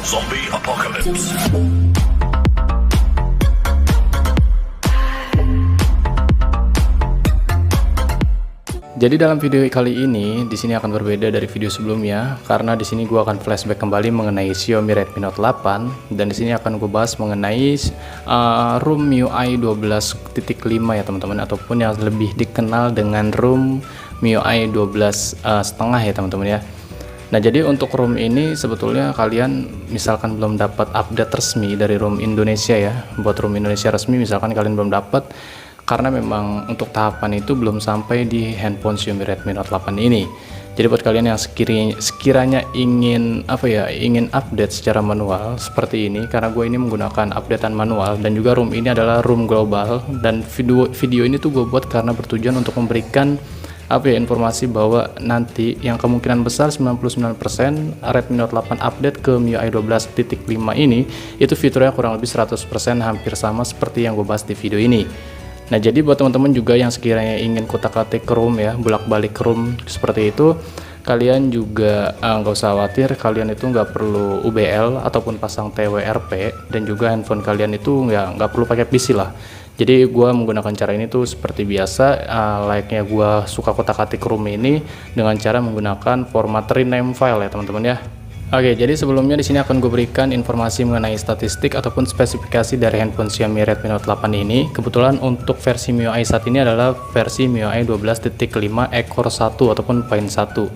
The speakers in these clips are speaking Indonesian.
Zombie Apocalypse. Jadi dalam video kali ini, di sini akan berbeda dari video sebelumnya karena di sini gua akan flashback kembali mengenai Xiaomi Redmi Note 8 dan di sini akan gue bahas mengenai ROM MIUI 12.5 ya teman-teman, ataupun yang lebih dikenal dengan ROM MIUI 12 setengah ya teman-teman ya. Nah, jadi untuk ROM ini sebetulnya kalian misalkan belum dapat update resmi dari ROM Indonesia ya, buat ROM Indonesia resmi misalkan kalian belum dapat, karena memang untuk tahapan itu belum sampai di handphone Xiaomi Redmi Note 8 ini. Jadi buat kalian yang sekiranya ingin ingin update secara manual seperti ini, karena gue ini menggunakan updatean manual dan juga ROM ini adalah ROM global, dan video ini tuh gue buat karena bertujuan untuk memberikan informasi bahwa nanti yang kemungkinan besar 99% Redmi Note 8 update ke MIUI 12.5 ini itu fiturnya kurang lebih 100% hampir sama seperti yang gue bahas di video ini. Nah, jadi buat teman-teman juga yang sekiranya ingin kutak-atik ROM ya, bolak-balik ROM seperti itu, kalian juga nggak usah khawatir, kalian itu nggak perlu UBL ataupun pasang TWRP, dan juga handphone kalian itu nggak perlu pakai PC lah. Jadi gue menggunakan cara ini tuh seperti biasa, layaknya gue suka kutak-atik ROM ini dengan cara menggunakan format rename file ya teman-teman ya. Oke, jadi sebelumnya di sini akan gue berikan informasi mengenai statistik ataupun spesifikasi dari handphone Xiaomi Redmi Note 8 ini. Kebetulan untuk versi MIUI saat ini adalah versi MIUI 12.5 ekor 1 ataupun point 1.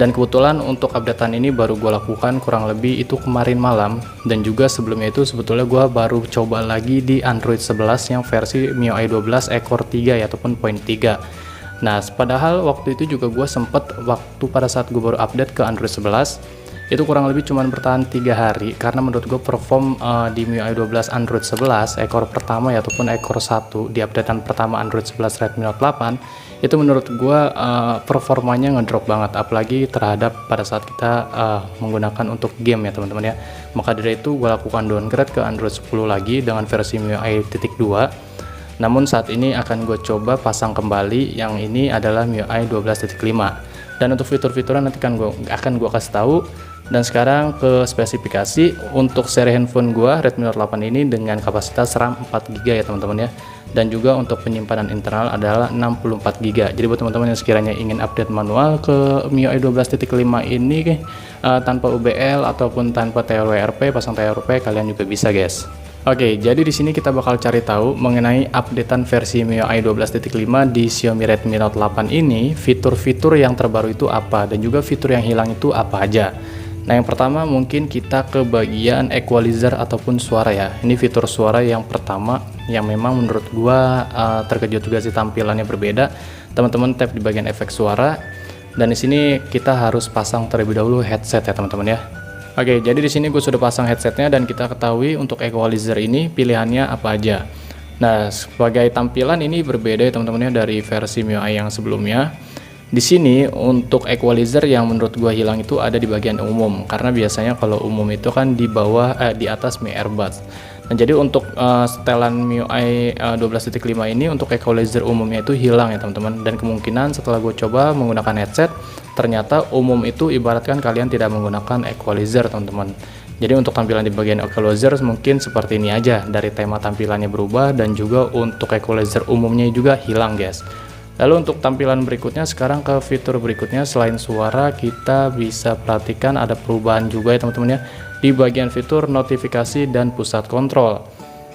Dan kebetulan untuk updatean ini baru gue lakukan kurang lebih itu kemarin malam, dan juga sebelumnya itu sebetulnya gue baru coba lagi di Android 11 yang versi MIUI 12 ekor 3 ya ataupun point 3. Nah, padahal waktu itu juga gue sempet waktu pada saat gue baru update ke Android 11 itu kurang lebih cuman bertahan 3 hari, karena menurut gue perform di MIUI 12 Android 11 ekor pertama ya ataupun ekor 1 di updatean pertama Android 11 Redmi Note 8 itu menurut gue performanya ngedrop banget, apalagi terhadap pada saat kita menggunakan untuk game ya teman-teman ya. Maka dari itu gue lakukan downgrade ke Android 10 lagi dengan versi MIUI 2. Namun saat ini akan gue coba pasang kembali yang ini adalah MIUI 12.5, dan untuk fitur-fiturnya nanti akan gue kasih tahu. Dan sekarang ke spesifikasi untuk seri handphone gua Redmi Note 8 ini dengan kapasitas RAM 4GB ya teman-teman ya, dan juga untuk penyimpanan internal adalah 64GB. Jadi buat teman-teman yang sekiranya ingin update manual ke MIUI 12.5 ini tanpa UBL ataupun tanpa TWRP, pasang TWRP kalian juga bisa guys. Oke, jadi di sini kita bakal cari tahu mengenai updatean versi MIUI 12.5 di Xiaomi Redmi Note 8 ini, fitur-fitur yang terbaru itu apa dan juga fitur yang hilang itu apa aja. Nah, yang pertama mungkin kita ke bagian equalizer ataupun suara ya. Ini fitur suara yang pertama yang memang menurut gua terkejut juga sih, tampilannya berbeda. Teman-teman tap di bagian efek suara, dan di sini kita harus pasang terlebih dahulu headset ya teman-teman ya. Oke, jadi di sini gue sudah pasang headsetnya, dan kita ketahui untuk equalizer ini pilihannya apa aja. Nah, sebagai tampilan ini berbeda ya teman-teman ya dari versi MIUI yang sebelumnya. Di sini untuk equalizer yang menurut gua hilang itu ada di bagian umum, karena biasanya kalau umum itu kan di bawah di atas Mi Earbuds. Nah, jadi untuk setelan MIUI 12.5 ini untuk equalizer umumnya itu hilang ya teman-teman, dan kemungkinan setelah gue coba menggunakan headset ternyata umum itu ibaratkan kalian tidak menggunakan equalizer teman-teman. Jadi untuk tampilan di bagian equalizer mungkin seperti ini aja, dari tema tampilannya berubah dan juga untuk equalizer umumnya juga hilang guys. Lalu untuk tampilan berikutnya, sekarang ke fitur berikutnya, selain suara kita bisa perhatikan ada perubahan juga ya teman-teman ya di bagian fitur notifikasi dan pusat kontrol.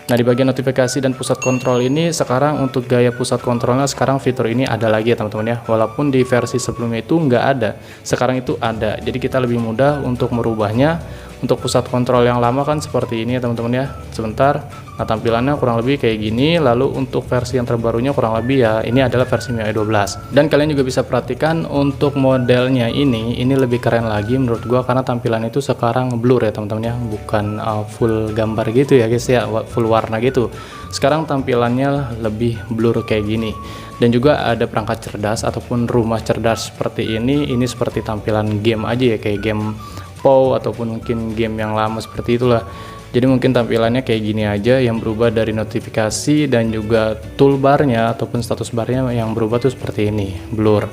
Nah, di bagian notifikasi dan pusat kontrol ini sekarang untuk gaya pusat kontrolnya sekarang fitur ini ada lagi ya teman-teman ya, walaupun di versi sebelumnya itu nggak ada, sekarang itu ada, jadi kita lebih mudah untuk merubahnya. Untuk pusat kontrol yang lama kan seperti ini ya teman-teman ya, sebentar. Nah, tampilannya kurang lebih kayak gini. Lalu untuk versi yang terbarunya kurang lebih ya, ini adalah versi MIUI 12. Dan kalian juga bisa perhatikan untuk modelnya ini lebih keren lagi menurut gua, karena tampilan itu sekarang blur ya teman-teman ya, bukan full gambar gitu ya guys ya, full warna gitu. Sekarang tampilannya lebih blur kayak gini. Dan juga ada perangkat cerdas ataupun rumah cerdas seperti ini seperti tampilan game aja ya, kayak game POW ataupun mungkin game yang lama seperti itulah. Jadi mungkin tampilannya kayak gini aja, yang berubah dari notifikasi dan juga toolbarnya ataupun status barnya yang berubah tuh seperti ini, blur.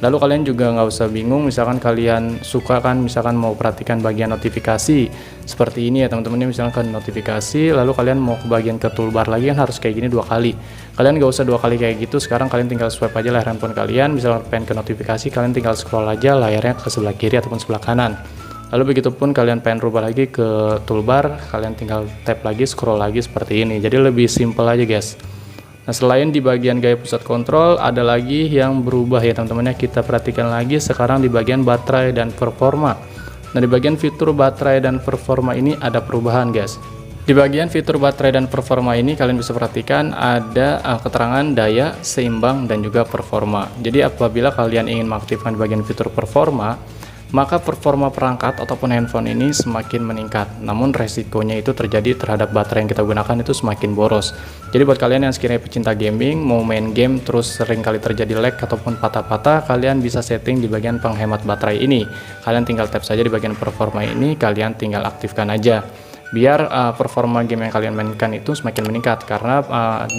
Lalu kalian juga nggak usah bingung, misalkan kalian suka kan, misalkan mau perhatikan bagian notifikasi seperti ini ya teman-teman, misalkan notifikasi, lalu kalian mau ke bagian ke toolbar lagi kan harus kayak gini 2 kali. Kalian nggak usah 2 kali kayak gitu, sekarang kalian tinggal swipe aja layar handphone kalian, misalkan pengen ke notifikasi, kalian tinggal scroll aja layarnya ke sebelah kiri ataupun sebelah kanan. Lalu begitupun kalian pengen rubah lagi ke toolbar, kalian tinggal tap lagi, scroll lagi seperti ini. Jadi lebih simple aja guys. Nah, selain di bagian gaya pusat kontrol, ada lagi yang berubah ya teman-teman ya. Kita perhatikan lagi sekarang di bagian baterai dan performa. Nah, di bagian fitur baterai dan performa ini ada perubahan guys. Di bagian fitur baterai dan performa ini kalian bisa perhatikan ada keterangan daya, seimbang, dan juga performa. Jadi apabila kalian ingin mengaktifkan bagian fitur performa, maka performa perangkat ataupun handphone ini semakin meningkat. Namun resikonya itu terjadi terhadap baterai yang kita gunakan itu semakin boros. Jadi buat kalian yang sekiranya pecinta gaming, mau main game terus sering kali terjadi lag ataupun patah-patah, kalian bisa setting di bagian penghemat baterai ini. Kalian tinggal tap saja di bagian performa ini, kalian tinggal aktifkan aja. Biar performa game yang kalian mainkan itu semakin meningkat, karena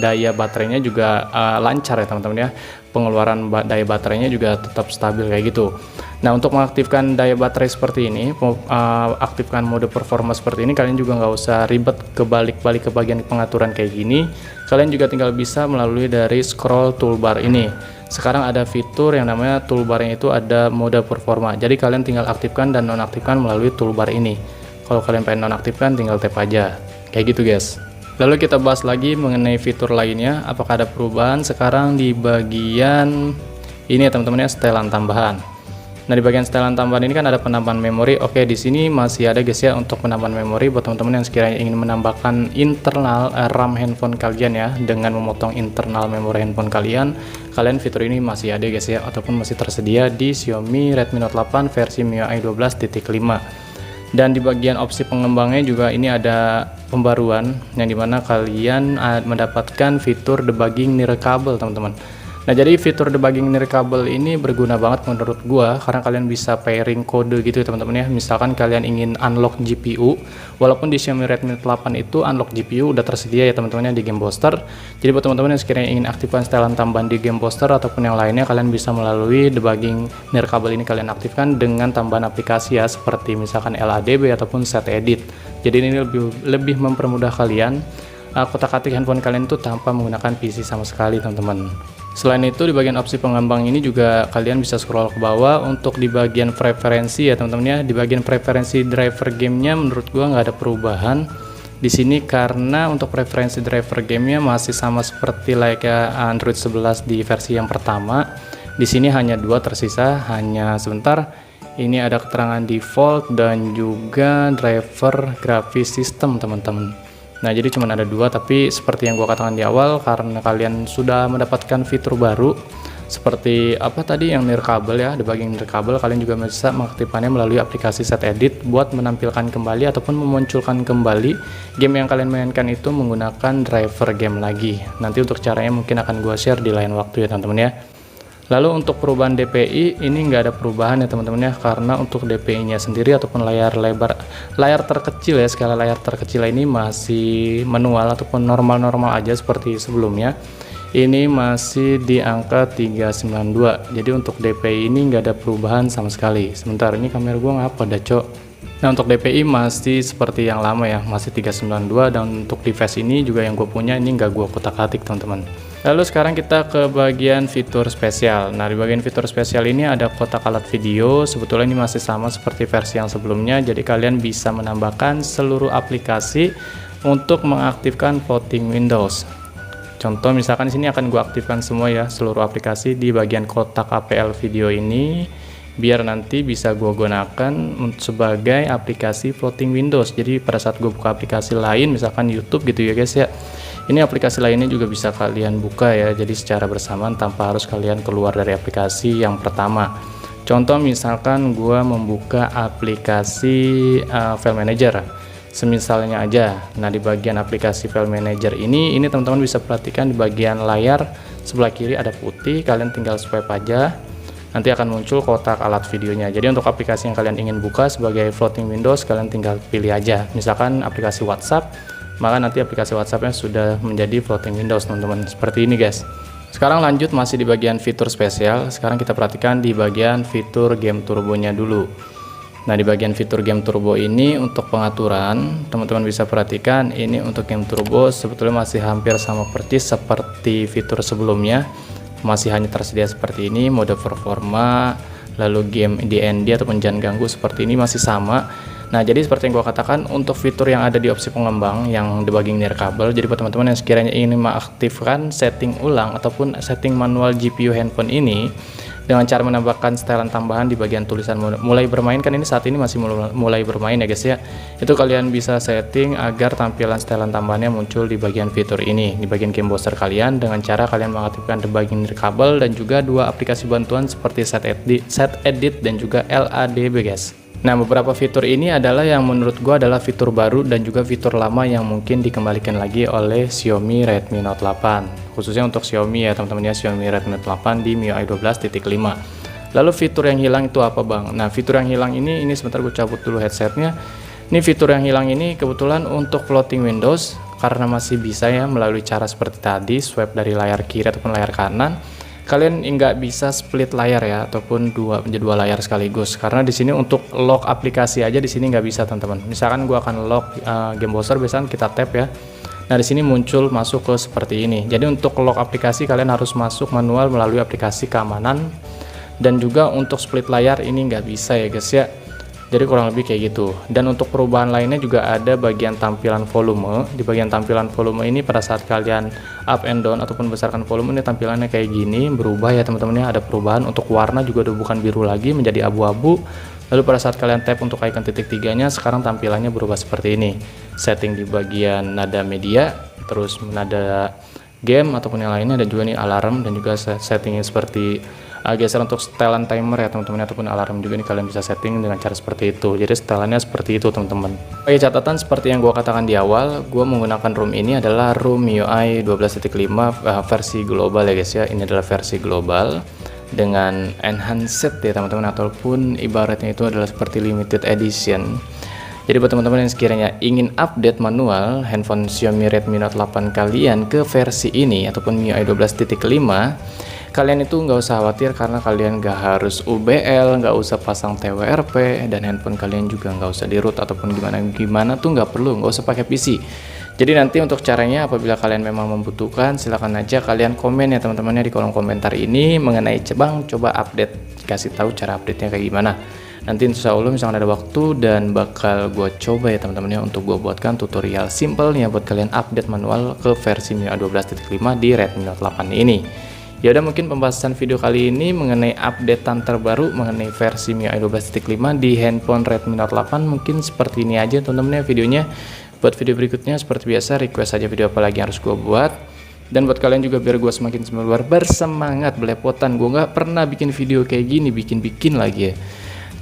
daya baterainya juga lancar ya teman-teman ya. Pengeluaran daya baterainya juga tetap stabil kayak gitu. Nah, untuk mengaktifkan daya baterai seperti ini, aktifkan mode performa seperti ini, kalian juga nggak usah ribet kebalik-balik ke bagian pengaturan kayak gini. Kalian juga tinggal bisa melalui dari scroll toolbar ini. Sekarang ada fitur yang namanya toolbarnya itu ada mode performa. Jadi kalian tinggal aktifkan dan nonaktifkan melalui toolbar ini. Kalau kalian pengen nonaktifkan tinggal tap aja. Kayak gitu guys. Lalu kita bahas lagi mengenai fitur lainnya, apakah ada perubahan sekarang di bagian ini ya teman-teman ya, setelan tambahan. Nah, di bagian setelan tambahan ini kan ada penambahan memori. Oke, di sini masih ada guys ya untuk penambahan memori buat teman-teman yang sekiranya ingin menambahkan internal RAM handphone kalian ya, dengan memotong internal memori handphone kalian. Kalian fitur ini masih ada guys ya, ataupun masih tersedia di Xiaomi Redmi Note 8 versi MIUI 12.5. Dan di bagian opsi pengembangnya juga ini ada pembaruan yang dimana kalian mendapatkan fitur debugging near kabel teman-teman. Nah, jadi fitur debugging near kabel ini berguna banget menurut gua karena kalian bisa pairing kode gitu ya teman-teman ya. Misalkan kalian ingin unlock GPU, walaupun di Xiaomi Redmi 8 itu unlock GPU udah tersedia ya teman-teman ya di Game Booster. Jadi buat teman-teman yang sekiranya ingin aktifkan setelan tambahan di Game Booster ataupun yang lainnya, kalian bisa melalui debugging near kabel ini kalian aktifkan dengan tambahan aplikasi ya, seperti misalkan LADB ataupun Set Edit. Jadi ini lebih mempermudah kalian kotak-atik handphone kalian itu tanpa menggunakan PC sama sekali teman-teman. Selain itu di bagian opsi pengembang ini juga kalian bisa scroll ke bawah untuk di bagian preferensi ya teman-teman ya. Di bagian preferensi driver gamenya menurut gua nggak ada perubahan di sini, karena untuk preferensi driver gamenya masih sama seperti layaknya Android 11 di versi yang pertama. Di sini hanya 2 tersisa, hanya sebentar. Ini ada keterangan default dan juga driver graphics system teman-teman. Nah, jadi cuma ada 2, tapi seperti yang gua katakan di awal, karena kalian sudah mendapatkan fitur baru seperti apa tadi yang near kabel ya, debugging near kabel, kalian juga bisa mengaktifkannya melalui aplikasi Set Edit buat menampilkan kembali ataupun memunculkan kembali game yang kalian mainkan itu menggunakan driver game lagi. Nanti untuk caranya mungkin akan gua share di lain waktu ya teman-teman ya. Lalu untuk perubahan DPI ini nggak ada perubahan ya teman-teman ya, karena untuk DPI-nya sendiri ataupun layar terkecil ya, skala layar terkecil ini masih manual ataupun normal-normal aja seperti sebelumnya. Ini masih di angka 392. Jadi untuk DPI ini nggak ada perubahan sama sekali. Sebentar, ini kamera gua ngapa dah cok. Nah, untuk DPI masih seperti yang lama ya, masih 392, dan untuk device ini juga yang gue punya ini nggak gue kotak-atik teman-teman. Lalu sekarang kita ke bagian fitur spesial. Nah, di bagian fitur spesial ini ada kotak alat video. Sebetulnya ini masih sama seperti versi yang sebelumnya. Jadi kalian bisa menambahkan seluruh aplikasi untuk mengaktifkan floating windows. Contoh misalkan di sini akan gue aktifkan semua ya, seluruh aplikasi di bagian kotak APL video ini, biar nanti bisa gue gunakan sebagai aplikasi floating windows. Jadi pada saat gue buka aplikasi lain, misalkan YouTube gitu ya guys ya, ini aplikasi lainnya juga bisa kalian buka ya, jadi secara bersamaan tanpa harus kalian keluar dari aplikasi yang pertama. Contoh misalkan gue membuka aplikasi File Manager semisalnya aja. Nah, di bagian aplikasi File Manager ini teman-teman bisa perhatikan di bagian layar sebelah kiri ada putih, kalian tinggal swipe aja, nanti akan muncul kotak alat videonya. Jadi untuk aplikasi yang kalian ingin buka sebagai floating windows, kalian tinggal pilih aja. Misalkan aplikasi WhatsApp, maka nanti aplikasi WhatsAppnya sudah menjadi floating windows teman-teman, seperti ini guys. Sekarang lanjut masih di bagian fitur spesial. Sekarang kita perhatikan di bagian fitur game turbonya dulu. Nah, di bagian fitur game turbo ini untuk pengaturan, teman-teman bisa perhatikan ini untuk game turbo sebetulnya masih hampir sama persis seperti fitur sebelumnya. Masih hanya tersedia seperti ini, mode performa, lalu game DND ataupun jangan ganggu seperti ini masih sama. Nah, jadi seperti yang gua katakan, untuk fitur yang ada di opsi pengembang yang debugging nirkabel, jadi buat teman-teman yang sekiranya ingin mengaktifkan setting ulang ataupun setting manual GPU handphone ini dengan cara menambahkan setelan tambahan di bagian tulisan mulai bermain, kan ini saat ini masih mulai bermain ya guys ya. Itu kalian bisa setting agar tampilan setelan tambahannya muncul di bagian fitur ini, di bagian game browser kalian, dengan cara kalian mengaktifkan debugging nirkabel dan juga dua aplikasi bantuan seperti set edit dan juga LADB guys. Nah, beberapa fitur ini adalah yang menurut gua adalah fitur baru dan juga fitur lama yang mungkin dikembalikan lagi oleh Xiaomi Redmi Note 8. Khususnya untuk Xiaomi ya teman-teman ya, Xiaomi Redmi Note 8 di MIUI 12.5. Lalu fitur yang hilang itu apa bang? Nah, fitur yang hilang ini sebentar gue cabut dulu headsetnya. Ini fitur yang hilang ini kebetulan untuk floating Windows, karena masih bisa ya melalui cara seperti tadi, swipe dari layar kiri ataupun layar kanan. Kalian nggak bisa split layar ya, ataupun menjadi dua layar sekaligus, karena di sini untuk lock aplikasi aja di sini nggak bisa teman-teman. Misalkan gua akan lock game browser, biasanya kita tap ya. Nah, di sini muncul masuk ke seperti ini. Jadi untuk lock aplikasi kalian harus masuk manual melalui aplikasi keamanan, dan juga untuk split layar ini nggak bisa ya guys ya. Jadi kurang lebih kayak gitu. Dan untuk perubahan lainnya juga ada bagian tampilan volume. Di bagian tampilan volume ini pada saat kalian up and down ataupun besarkan volume, ini tampilannya kayak gini, berubah ya teman-teman ya. Ada perubahan untuk warna juga udah bukan biru lagi, menjadi abu-abu. Lalu pada saat kalian tap untuk icon titik tiganya, sekarang tampilannya berubah seperti ini. Setting di bagian nada media, terus nada game ataupun yang lainnya, dan juga nih alarm, dan juga settingnya seperti geser untuk setelan timer ya teman-teman, ataupun alarm juga nih kalian bisa setting dengan cara seperti itu. Jadi setelannya seperti itu teman-teman. Oke, catatan seperti yang gua katakan di awal, gua menggunakan ROM ini adalah ROM MIUI 12.5 versi global ya guys ya. Ini adalah versi global dengan enhanced ya teman-teman, ataupun ibaratnya itu adalah seperti limited edition. Jadi buat teman-teman yang sekiranya ingin update manual handphone Xiaomi Redmi Note 8 kalian ke versi ini ataupun MIUI 12.5, kalian itu nggak usah khawatir, karena kalian nggak harus UBL, nggak usah pasang TWRP, dan handphone kalian juga nggak usah di root ataupun gimana tuh nggak perlu, nggak usah pakai PC. Jadi nanti untuk caranya, apabila kalian memang membutuhkan, silahkan aja kalian komen ya teman-temannya di kolom komentar ini mengenai bang coba update, kasih tahu cara update-nya kayak gimana. Nanti insya Allah misalnya ada waktu dan bakal gue coba ya teman-temannya untuk gue buatkan tutorial simpelnya buat kalian update manual ke versi MIUI 12.5 di Redmi Note 8 ini. Ya udah, mungkin pembahasan video kali ini mengenai updatean terbaru mengenai versi MIUI 12.5 di handphone Redmi Note 8 mungkin seperti ini aja teman-teman ya videonya. Buat video berikutnya seperti biasa request aja video apa lagi yang harus gue buat. Dan buat kalian juga biar gue semakin bersemangat belepotan, gue nggak pernah bikin video kayak gini, bikin lagi ya.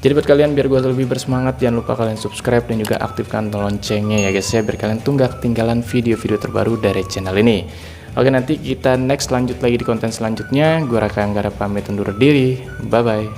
Jadi buat kalian biar gue lebih bersemangat, jangan lupa kalian subscribe dan juga aktifkan loncengnya ya guys ya, biar kalian tuh nggak ketinggalan video-video terbaru dari channel ini. Oke, nanti kita lanjut lagi di konten selanjutnya. Gue Raka Anggara pamit undur diri. Bye bye.